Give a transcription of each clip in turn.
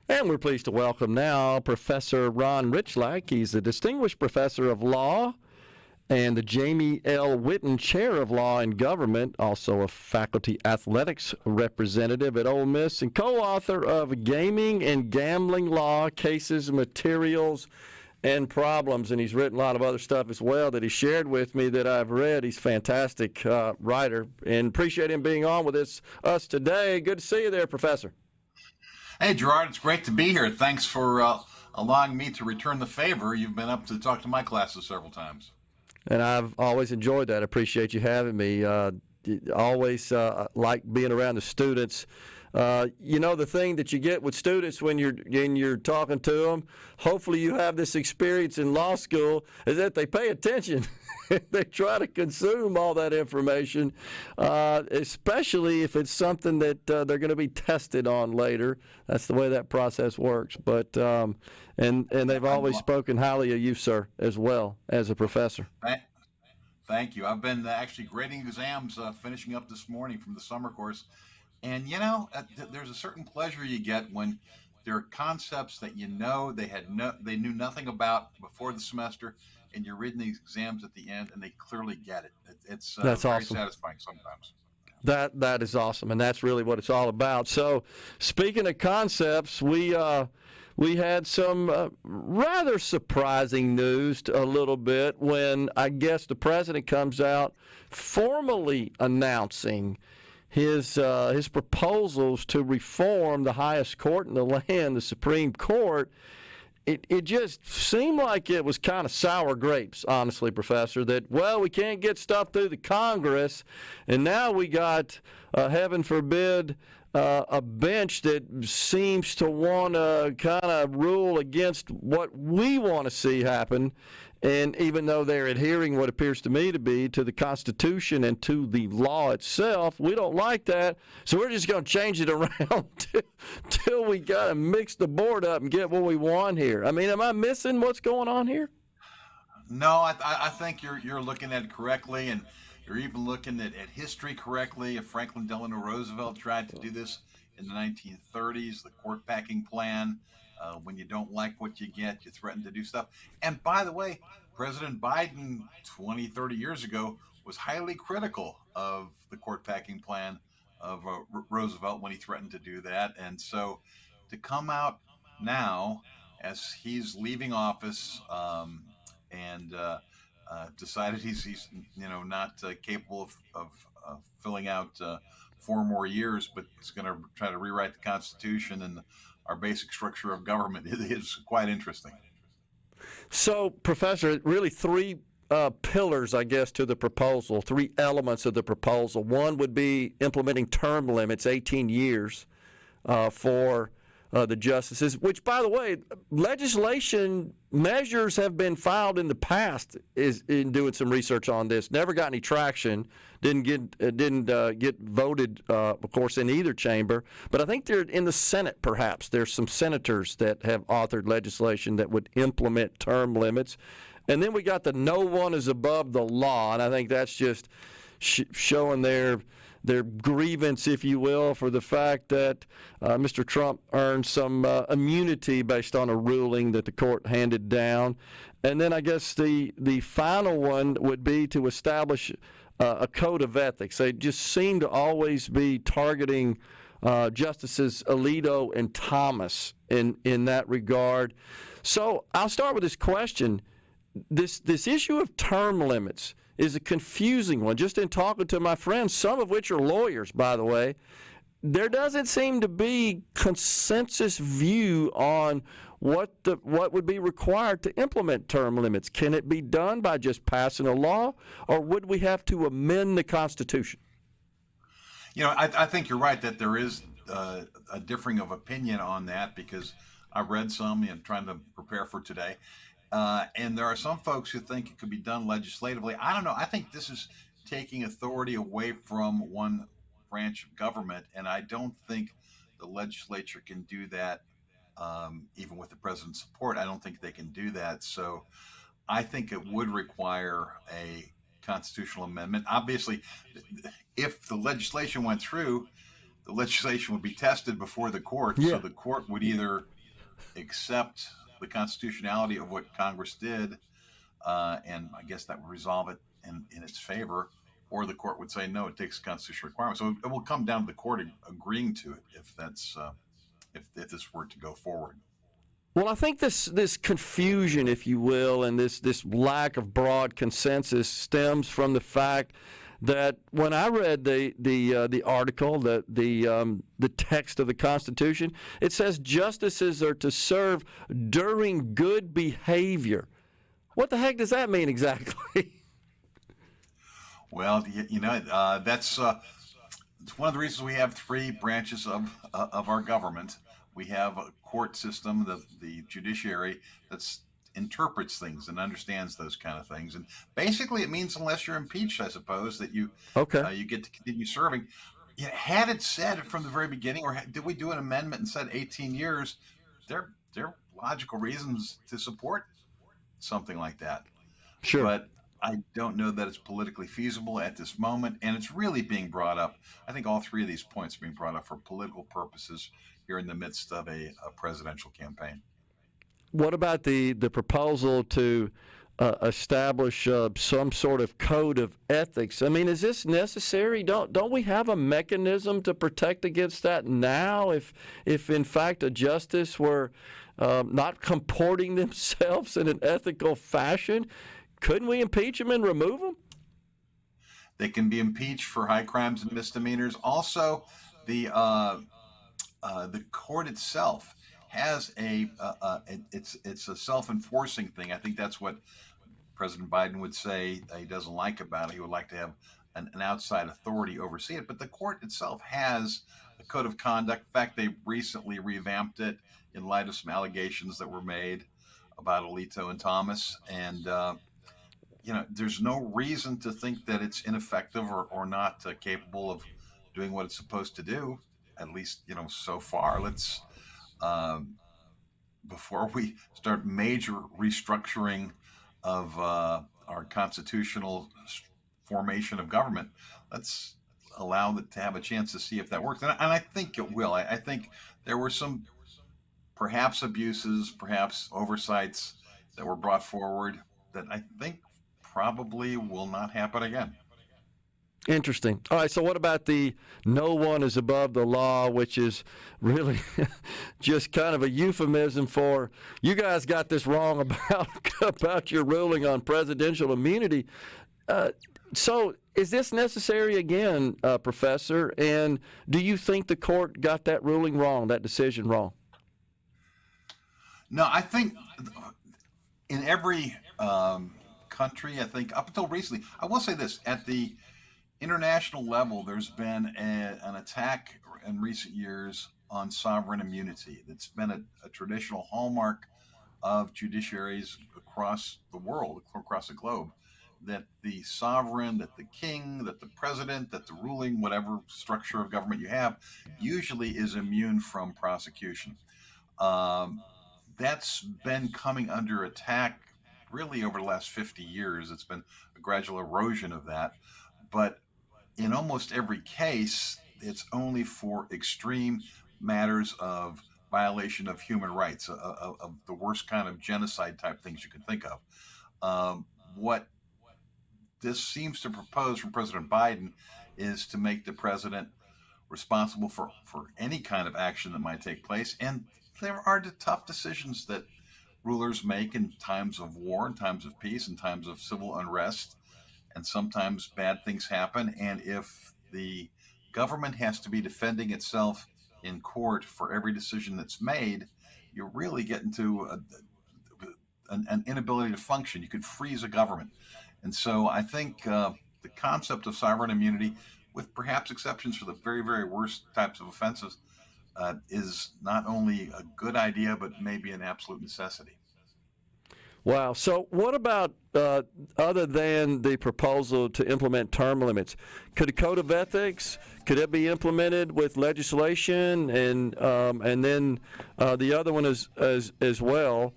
And we're pleased to welcome now Professor Ron Rychlak. He's a distinguished professor of law and the Jamie L. Whitten Chair of Law and Government, also a faculty athletics representative at Ole Miss, and co-author of Gaming and Gambling Law, Cases, Materials, and Problems. And he's written a lot of other stuff as well that he shared with me that I've read. He's a fantastic writer, and appreciate him being on with us today. Good to see you there, Professor. Hey, Gerard, it's great to be here. Thanks for allowing me to return the favor. You've been up to talk to my classes several times. And I've always enjoyed that. I appreciate you having me. Always like being around the students. The thing that you get with students when you're talking to them, hopefully you have this experience in law school, is that they pay attention. They try to consume all that information, especially if it's something that they're going to be tested on later. That's the way that process works. But and they've always spoken highly of you, sir, as well as a professor. Thank you. I've been actually grading exams, finishing up this morning from the summer course. And, there's a certain pleasure you get when there are concepts that they knew nothing about before the semester, and you're reading these exams at the end, and they clearly get it. It's That's very awesome. satisfying sometimes. That is awesome, and that's really what it's all about. So, speaking of concepts, we had some rather surprising news a little bit when I guess the president comes out formally announcing his proposals to reform the highest court in the land, the Supreme Court. It just seemed like it was kind of sour grapes, honestly, Professor, that, well, we can't get stuff through the Congress, and now we got, heaven forbid, a bench that seems to want to kind of rule against what we want to see happen. And even though they're adhering what appears to me to be to the Constitution and to the law itself, we don't like that. So we're just going to change it around till we got to mix the board up and get what we want here. I mean, am I missing what's going on here? No, I think you're looking at it correctly, and you're even looking at history correctly. Franklin Delano Roosevelt tried to do this in the 1930s, the court packing plan. When you don't like what you get, you threaten to do stuff. And by the way, President Biden 20, 30 years ago was highly critical of the court packing plan of Roosevelt when he threatened to do that. And so to come out now as he's leaving office and decided he's not capable of filling out 4 more years, but is going to try to rewrite the Constitution and our basic structure of government. It is quite interesting. So, Professor, really 3 pillars, I guess, to the proposal, 3 elements of the proposal. One would be implementing term limits, 18 years for the justices, which, by the way, legislation measures have been filed in the past in doing some research on this. Never got any traction. Didn't get voted, of course, in either chamber. But I think they're in the Senate, perhaps. There's some senators that have authored legislation that would implement term limits. And then we got the no one is above the law, and I think that's just showing their grievance, if you will, for the fact that Mr. Trump earned some immunity based on a ruling that the court handed down. And then I guess the final one would be to establish a code of ethics. They just seem to always be targeting Justices Alito and Thomas in that regard. So I'll start with this question. This issue of term limits is a confusing one. Just in talking to my friends, some of which are lawyers, by the way, there doesn't seem to be consensus view on what would be required to implement term limits. Can it be done by just passing a law, or would we have to amend the Constitution? I think you're right that there is a differing of opinion on that, because I read some trying to prepare for today. And there are some folks who think it could be done legislatively. I don't know. I think this is taking authority away from one branch of government, and I don't think the legislature can do that, even with the president's support. I don't think they can do that. So I think it would require a constitutional amendment. Obviously, if the legislation went through, the legislation would be tested before the court. Yeah. So the court would either accept the constitutionality of what Congress did, and I guess that would resolve it in its favor, or the court would say no, it takes constitutional requirements. So it will come down to the court agreeing to it if that's if this were to go forward. Well, I think this confusion, if you will, and this lack of broad consensus stems from the fact that when I read the article, the text of the Constitution, it says justices are to serve during good behavior. What the heck does that mean exactly? Well, that's it's one of the reasons we have three branches of our government. We have a court system, the judiciary, that interprets things and understands those kind of things. And basically, it means unless you're impeached, I suppose, that you get to continue serving. Had it said from the very beginning, or did we do an amendment and said 18 years? There are logical reasons to support something like that. Sure. But I don't know that it's politically feasible at this moment, and it's really being brought up. I think all three of these points are being brought up for political purposes here in the midst of a presidential campaign. What about the proposal to establish some sort of code of ethics? I mean, is this necessary? Don't we have a mechanism to protect against that now? If in fact a justice were not comporting themselves in an ethical fashion, couldn't we impeach them and remove them? They can be impeached for high crimes and misdemeanors. Also, the court itself has it's a self-enforcing thing. I think that's what President Biden would say he doesn't like about it. He would like to have an outside authority oversee it. But the court itself has a code of conduct. In fact, they recently revamped it in light of some allegations that were made about Alito and Thomas. And there's no reason to think that it's ineffective or not capable of doing what it's supposed to do. At least, so far. Let's before we start major restructuring of our constitutional formation of government, let's allow it to have a chance to see if that works. And I think it will. I think there were some perhaps abuses, perhaps oversights that were brought forward that I think probably will not happen again. Interesting. All right, so what about the no one is above the law, which is really just kind of a euphemism for you guys got this wrong about your ruling on presidential immunity. So is this necessary again, Professor? And do you think the court got that ruling wrong, that decision wrong? No, I think in every country, I think up until recently, I will say this, at the international level, there's been an attack in recent years on sovereign immunity. That's been a traditional hallmark of judiciaries across the world, across the globe, that the sovereign, that the king, that the president, that the ruling, whatever structure of government you have, usually is immune from prosecution. That's been coming under attack really over the last 50 years. It's been a gradual erosion of that. But in almost every case, it's only for extreme matters of violation of human rights, of the worst kind of genocide type things you can think of. What this seems to propose from President Biden is to make the president responsible for any kind of action that might take place. And there are the tough decisions that rulers make in times of war, in times of peace, in times of civil unrest. And sometimes bad things happen. And if the government has to be defending itself in court for every decision that's made, you really get into an inability to function. You could freeze a government. And so I think the concept of sovereign immunity, with perhaps exceptions for the very, very worst types of offenses, is not only a good idea, but maybe an absolute necessity. Wow. So what about, other than the proposal to implement term limits, could a code of ethics, could it be implemented with legislation? And then the other one is as well,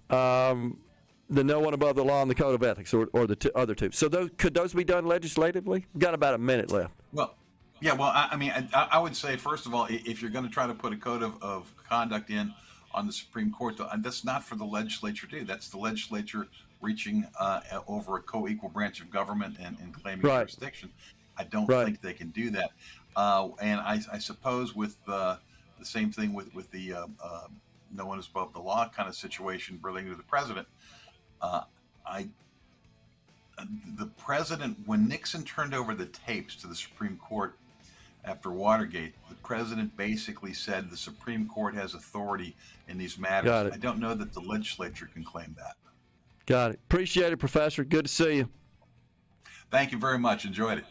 the no one above the law and the code of ethics, or the other two. So could those be done legislatively? We've got about a minute left. Well, yeah, well, I mean, I would say, first of all, if you're going to try to put a code of conduct in on the Supreme Court. And that's not for the legislature to do. That's the legislature reaching over a co-equal branch of government and claiming jurisdiction. I don't think they can do that. And I suppose with the same thing with the no one is above the law kind of situation relating to the president. The president, when Nixon turned over the tapes to the Supreme Court after Watergate, the president basically said the Supreme Court has authority in these matters. I don't know that the legislature can claim that. Got it. Appreciate it, Professor. Good to see you. Thank you very much. Enjoyed it.